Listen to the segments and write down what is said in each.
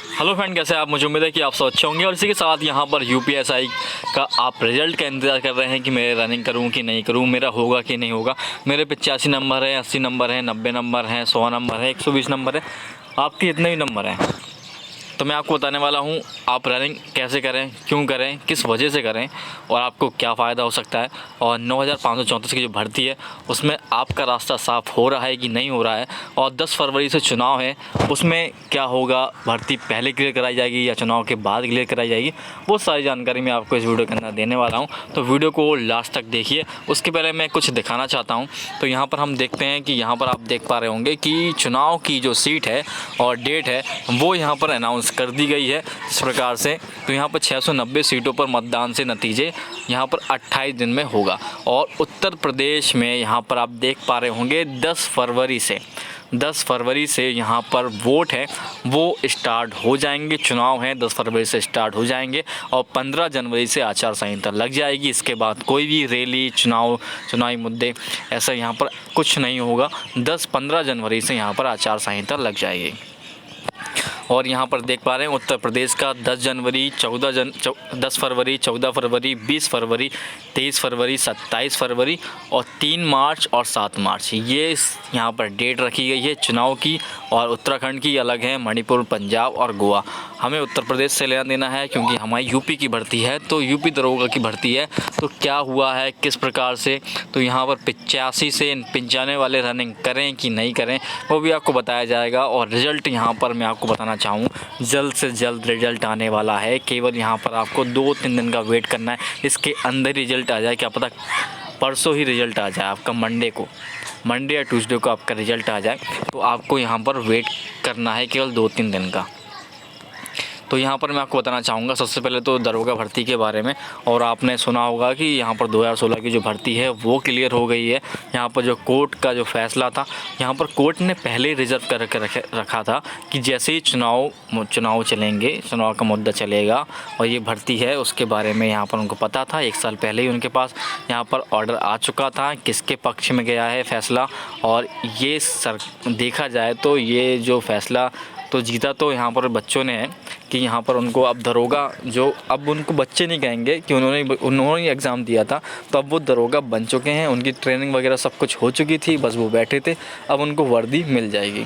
Hello friend, कैसे आप? मुझे उम्मीद है कि आप सब अच्छे होंगे। और इसी के साथ यहाँ पर यूपीएसआई का आप रिजल्ट का इंतज़ार कर रहे हैं कि मैं रनिंग करूँ कि नहीं करूँ, मेरा होगा कि नहीं होगा। मेरे 85 नंबर है, 80 नंबर है, 90 नंबर है, 100 नंबर है, 120 नंबर है। आपके जितने भी नंबर हैं तो मैं आपको बताने वाला हूँ आप रनिंग कैसे करें, क्यों करें, किस वजह से करें और आपको क्या फ़ायदा हो सकता है। और 9534 की जो भर्ती है उसमें आपका रास्ता साफ़ हो रहा है कि नहीं हो रहा है। और 10 फरवरी से चुनाव है, उसमें क्या होगा, भर्ती पहले क्लियर कराई जाएगी या चुनाव के बाद क्लियर कराई जाएगी, वो सारी जानकारी मैं आपको इस वीडियो के अंदर देने वाला हूँ। तो वीडियो को लास्ट तक देखिए। उसके पहले मैं कुछ दिखाना चाहता हूँ। तो यहाँ पर हम देखते हैं कि यहाँ पर आप देख पा रहे होंगे कि चुनाव की जो सीट है और डेट है वो यहाँ पर अनाउंस कर दी गई है इस प्रकार से। तो यहाँ पर 690 सीटों पर मतदान से नतीजे यहाँ पर 28 दिन में होगा। और उत्तर प्रदेश में यहाँ पर आप देख पा रहे होंगे 10 फरवरी से यहाँ पर वोट है वो स्टार्ट हो जाएंगे। चुनाव है 10 फरवरी से स्टार्ट हो जाएंगे और 15 जनवरी से आचार संहिता लग जाएगी। इसके बाद कोई भी रैली, चुनावी मुद्दे ऐसा यहाँ पर कुछ नहीं होगा। 10-15 जनवरी से यहाँ पर आचार संहिता लग जाएगी। और यहाँ पर देख पा रहे हैं उत्तर प्रदेश का 10 फरवरी, 14 फरवरी, 20 फरवरी, 23 फरवरी, 27 फरवरी और 3 मार्च और 7 मार्च, ये यहाँ पर डेट रखी गई है चुनाव की। और उत्तराखंड की अलग है, मणिपुर, पंजाब और गोवा। हमें उत्तर प्रदेश से लेना देना है क्योंकि हमारी यूपी की भर्ती है। तो यूपी दरोगा की भर्ती है, तो क्या हुआ है, किस प्रकार से, तो यहाँ पर 85 से 95 वाले रनिंग करें कि नहीं करें वो भी आपको बताया जाएगा। और रिज़ल्ट यहाँ पर मैं आपको बताना चाहूँ, जल्द से जल्द रिज़ल्ट आने वाला है। केवल यहाँ पर आपको 2-3 दिन का वेट करना है, इसके अंदर रिज़ल्ट आ जाए। क्या पता परसों ही रिज़ल्ट आ जाए आपका, मंडे या ट्यूसडे को आपका रिज़ल्ट आ जाए। तो आपको यहाँ पर वेट करना है केवल 2-3 दिन का। तो यहाँ पर मैं आपको बताना चाहूँगा सबसे पहले तो दरोगा भर्ती के बारे में। और आपने सुना होगा कि यहाँ पर 2016 की जो भर्ती है वो क्लियर हो गई है। यहाँ पर जो कोर्ट का जो फैसला था, यहाँ पर कोर्ट ने पहले रिजर्व कर रखा था कि जैसे ही चुनाव चलेंगे, चुनाव का मुद्दा चलेगा और ये भर्ती है उसके बारे में यहाँ पर उनको पता था। 1 साल पहले ही उनके पास यहाँ पर ऑर्डर आ चुका था किसके पक्ष में गया है फैसला। और ये देखा जाए तो ये जो फैसला तो जीता तो यहाँ पर बच्चों ने है कि यहाँ पर उनको अब दरोगा, जो अब उनको बच्चे नहीं कहेंगे कि उन्होंने एग्ज़ाम दिया था, तो अब वो दरोगा बन चुके हैं। उनकी ट्रेनिंग वगैरह सब कुछ हो चुकी थी, बस वो बैठे थे, अब उनको वर्दी मिल जाएगी।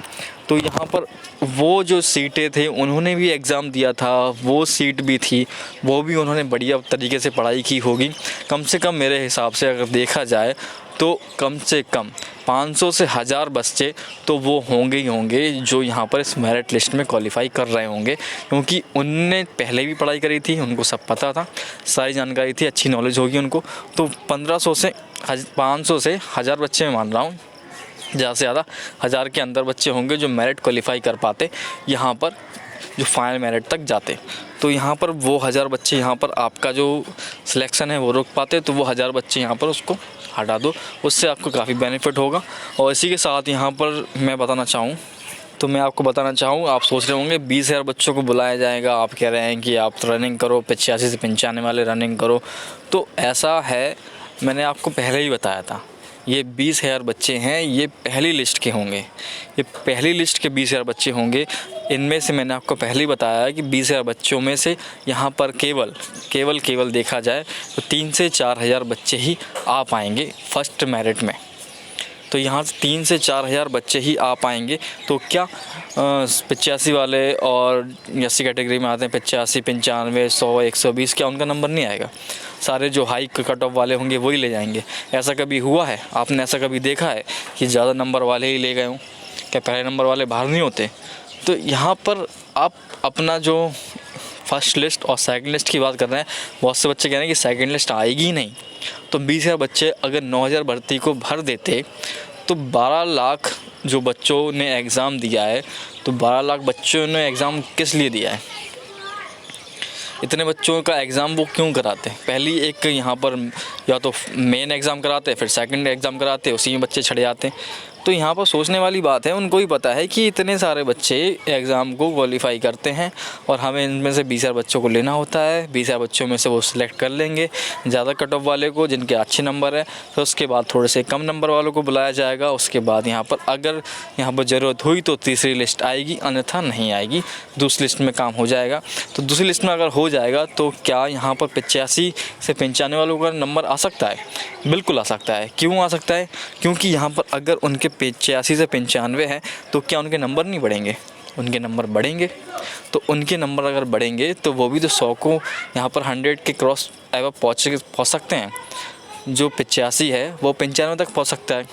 तो यहाँ पर वो जो सीटें थे उन्होंने भी एग्ज़ाम दिया था, वो सीट भी थी, वो भी उन्होंने बढ़िया तरीके से पढ़ाई की होगी। कम से कम मेरे हिसाब से अगर देखा जाए तो कम से कम 500 से 1000 बच्चे तो वो होंगे ही होंगे जो यहाँ पर इस मेरिट लिस्ट में क्वालिफाई कर रहे होंगे, क्योंकि उनने पहले भी पढ़ाई करी थी, उनको सब पता था, सारी जानकारी थी, अच्छी नॉलेज होगी उनको। तो 500 से 1000 बच्चे मैं मान रहा हूँ, ज़्यादा से ज़्यादा 1000 के अंदर बच्चे होंगे जो मेरिट क्वालिफाई कर पाते, यहाँ पर जो फाइनल मेरिट तक जाते। तो यहाँ पर वो 1000 बच्चे यहाँ पर आपका जो सिलेक्शन है वो रोक पाते, तो वो 1000 बच्चे यहाँ पर उसको हटा दो, उससे आपको काफ़ी बेनिफिट होगा। और इसी के साथ यहाँ पर मैं बताना चाहूँ आप सोच रहे होंगे 20,000 बच्चों को बुलाया जाएगा, आप कह रहे हैं कि आप रनिंग करो, 85 से 95 वाले रनिंग करो। तो ऐसा है, मैंने आपको पहले ही बताया था, ये 20,000 बच्चे हैं, ये पहली लिस्ट के होंगे, ये पहली लिस्ट के 20,000 बच्चे होंगे। इनमें से मैंने आपको पहले ही बताया है कि 20,000 बच्चों में से यहाँ पर केवल देखा जाए तो 3 से 4,000 बच्चे ही आ पाएंगे फर्स्ट मेरिट में। तो यहाँ से 3 से 4,000 बच्चे ही आ पाएंगे। तो क्या 85 वाले और 80 कैटेगरी में आते हैं, 85, 95, 100, 120, क्या उनका नंबर नहीं आएगा? सारे जो हाई कट ऑफ वाले होंगे वही ले जाएंगे। ऐसा कभी हुआ है? आपने ऐसा कभी देखा है कि ज़्यादा नंबर वाले ही ले गए हों? क्या पहले नंबर वाले बाहर नहीं होते? तो यहाँ पर आप अपना जो फर्स्ट लिस्ट और सेकंड लिस्ट की बात कर रहे हैं, बहुत से बच्चे कह रहे हैं कि सेकंड लिस्ट आएगी ही नहीं। तो 20,000 बच्चे अगर 9,000 भर्ती को भर देते तो 12 लाख जो बच्चों ने एग्ज़ाम दिया है, तो 12 लाख बच्चों ने एग्ज़ाम किस लिए दिया है? इतने बच्चों का एग्ज़ाम वो क्यों कराते? पहली एक यहाँ पर या तो मेन एग्ज़ाम कराते, फिर सेकंड एग्ज़ाम कराते, उसी में बच्चे छड़ जाते। तो यहाँ पर सोचने वाली बात है, उनको ही पता है कि इतने सारे बच्चे एग्ज़ाम को क्वालिफाई करते हैं और हमें इनमें से 20,000 बच्चों को लेना होता है। 20,000 बच्चों में से वो सिलेक्ट कर लेंगे ज़्यादा कट ऑफ वाले को, जिनके अच्छे नंबर है। तो उसके बाद थोड़े से कम नंबर वालों को बुलाया जाएगा। उसके बाद यहाँ पर अगर यहाँ पर ज़रूरत हुई तो तीसरी लिस्ट आएगी, अन्यथा नहीं आएगी, दूसरी लिस्ट में काम हो जाएगा। तो दूसरी लिस्ट में अगर हो जाएगा तो क्या यहाँ पर 85 से 95 वालों का नंबर आ सकता है? बिल्कुल आ सकता है। क्यों आ सकता है? क्योंकि यहाँ पर अगर उनके 85 से 95 है तो क्या उनके नंबर नहीं बढ़ेंगे? उनके नंबर बढ़ेंगे। तो उनके नंबर अगर बढ़ेंगे तो वो भी तो 100 को यहाँ पर 100 के क्रॉस एवर पहुँच सकते हैं। जो 85 है वो 95 तक पहुँच सकता है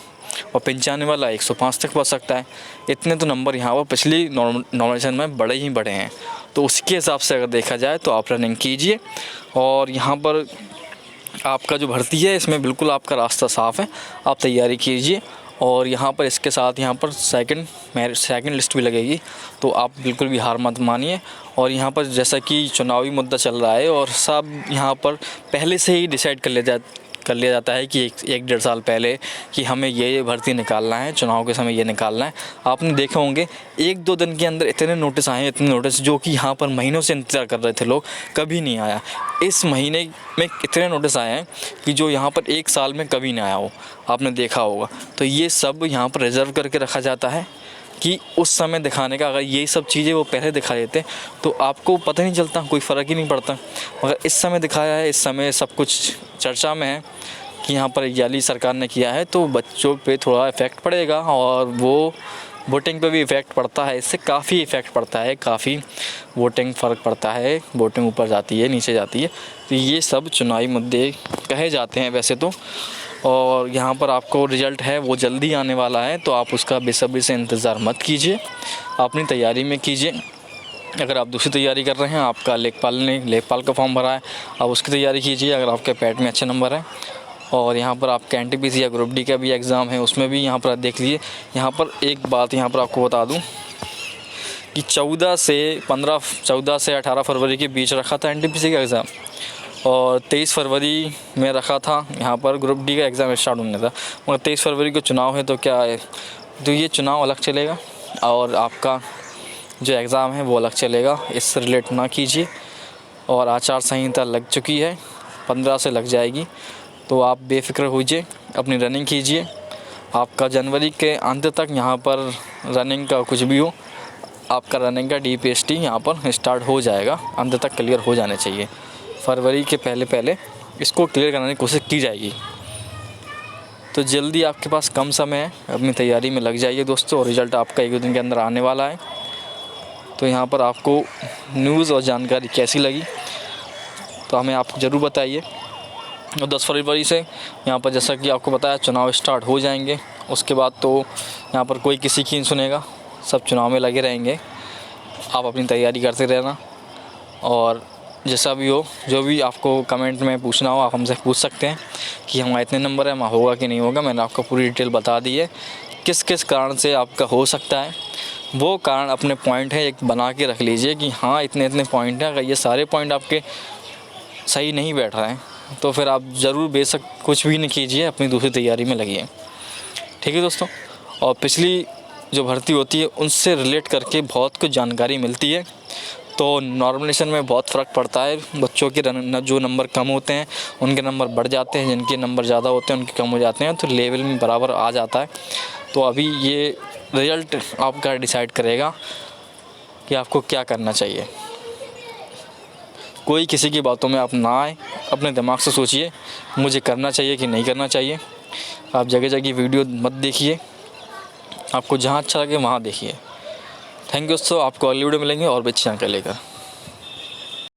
और 95 वाला 105 तक पहुँच सकता है। इतने तो नंबर यहाँ पर पिछली नॉर्मलाइजेशन में बड़े ही बड़े हैं। तो उसके हिसाब से अगर देखा जाए तो आप रनिंग कीजिए और यहाँ पर आपका जो भर्ती है इसमें बिल्कुल आपका रास्ता साफ़ है, आप तैयारी कीजिए। और यहाँ पर इसके साथ यहाँ पर सेकंड लिस्ट भी लगेगी, तो आप बिल्कुल भी हार मत मानिए। और यहाँ पर जैसा कि चुनावी मुद्दा चल रहा है और सब यहाँ पर पहले से ही डिसाइड कर लिया जाता है कि एक डेढ़ साल पहले कि हमें ये भर्ती निकालना है, चुनाव के समय ये निकालना है। आपने देखे होंगे 1-2 दिन के अंदर इतने नोटिस आए, इतने नोटिस जो कि यहाँ पर महीनों से इंतज़ार कर रहे थे लोग, कभी नहीं आया। इस महीने में इतने नोटिस आए हैं कि जो यहाँ पर 1 साल में कभी नहीं आया हो, आपने देखा होगा। तो ये सब यहाँ पर रिज़र्व करके रखा जाता है कि उस समय दिखाने का। अगर ये सब चीज़ें वो पहले दिखा देते तो आपको पता नहीं चलता, कोई फ़र्क ही नहीं पड़ता। मगर इस समय दिखाया है, इस समय सब कुछ चर्चा में है कि यहाँ पर याली सरकार ने किया है, तो बच्चों पे थोड़ा इफ़ेक्ट पड़ेगा और वो वोटिंग पे भी इफ़ेक्ट पड़ता है। इससे काफ़ी इफ़ेक्ट पड़ता है, काफ़ी वोटिंग फ़र्क पड़ता है, वोटिंग ऊपर जाती है, नीचे जाती है। तो ये सब चुनावी मुद्दे कहे जाते हैं वैसे तो। और यहाँ पर आपको रिज़ल्ट है वो जल्दी आने वाला है, तो आप उसका बेसब्री से इंतज़ार मत कीजिए, अपनी तैयारी में कीजिए। अगर आप दूसरी तैयारी कर रहे हैं, आपका लेखपाल का फॉर्म भरा है, आप उसकी तैयारी कीजिए अगर आपके पैट में अच्छे नंबर हैं। और यहाँ पर आपका एनटीपीसी या ग्रुप डी का भी एग्ज़ाम है, उसमें भी यहाँ पर देख लीजिए। यहाँ पर एक बात यहाँ पर आपको बता दूँ कि 14 से 18 फरवरी के बीच रखा था एनटीपीसी का एग्ज़ाम और 23 फरवरी में रखा था यहाँ पर ग्रुप डी का एग्ज़ाम स्टार्ट होने था। मगर 23 फरवरी को चुनाव है, तो क्या है, तो ये चुनाव अलग चलेगा और आपका जो एग्ज़ाम है वो अलग चलेगा। इससे रिलेट ना कीजिए। और आचार संहिता लग चुकी है, 15 से लग जाएगी, तो आप बेफिक्र होइए, अपनी रनिंग कीजिए। आपका जनवरी के अंत तक यहाँ पर रनिंग का कुछ भी हो, आपका रनिंग का DPST यहाँ पर स्टार्ट हो जाएगा, अंत तक क्लियर हो जाने चाहिए। फरवरी के पहले इसको क्लियर कराने की कोशिश की जाएगी। तो जल्दी आपके पास कम समय है, अपनी तैयारी में लग जाइए दोस्तों। और रिज़ल्ट आपका 1-2 दिन के अंदर आने वाला है। तो यहाँ पर आपको न्यूज़ और जानकारी कैसी लगी तो हमें आप ज़रूर बताइए। और 10 फरवरी से यहाँ पर जैसा कि आपको बताया चुनाव स्टार्ट हो जाएंगे। उसके बाद तो यहाँ पर कोई किसी की नहीं सुनेगा, सब चुनाव में लगे रहेंगे। आप अपनी तैयारी करते रहना और जैसा भी हो, जो भी आपको कमेंट में पूछना हो आप हमसे पूछ सकते हैं कि हमारा इतने नंबर है, हमारा होगा कि नहीं होगा। मैंने आपको पूरी डिटेल बता दी है, किस किस कारण से आपका हो सकता है। वो कारण अपने पॉइंट है एक बना के रख लीजिए कि हाँ इतने पॉइंट हैं। अगर ये सारे पॉइंट आपके सही नहीं बैठ रहे हैं तो फिर आप ज़रूर बेशक कुछ भी नहीं कीजिए, अपनी दूसरी तैयारी में लगिए। ठीक है दोस्तों। और पिछली जो भर्ती होती है उनसे रिलेट करके बहुत कुछ जानकारी मिलती है। तो नॉर्मलाइजेशन में बहुत फ़र्क पड़ता है। बच्चों के जो नंबर कम होते हैं उनके नंबर बढ़ जाते हैं, जिनके नंबर ज़्यादा होते हैं उनके कम हो जाते हैं, तो लेवल में बराबर आ जाता है। तो अभी ये रिज़ल्ट आपका डिसाइड करेगा कि आपको क्या करना चाहिए। कोई किसी की बातों में आप ना आए, अपने दिमाग से सोचिए मुझे करना चाहिए कि नहीं करना चाहिए। आप जगह जगह वीडियो मत देखिए, आपको जहाँ अच्छा लगे वहाँ देखिए। थैंक यू दोस्तों, आपको अगली वीडियो मिलेंगे और भी अच्छी जानकारी लेकर।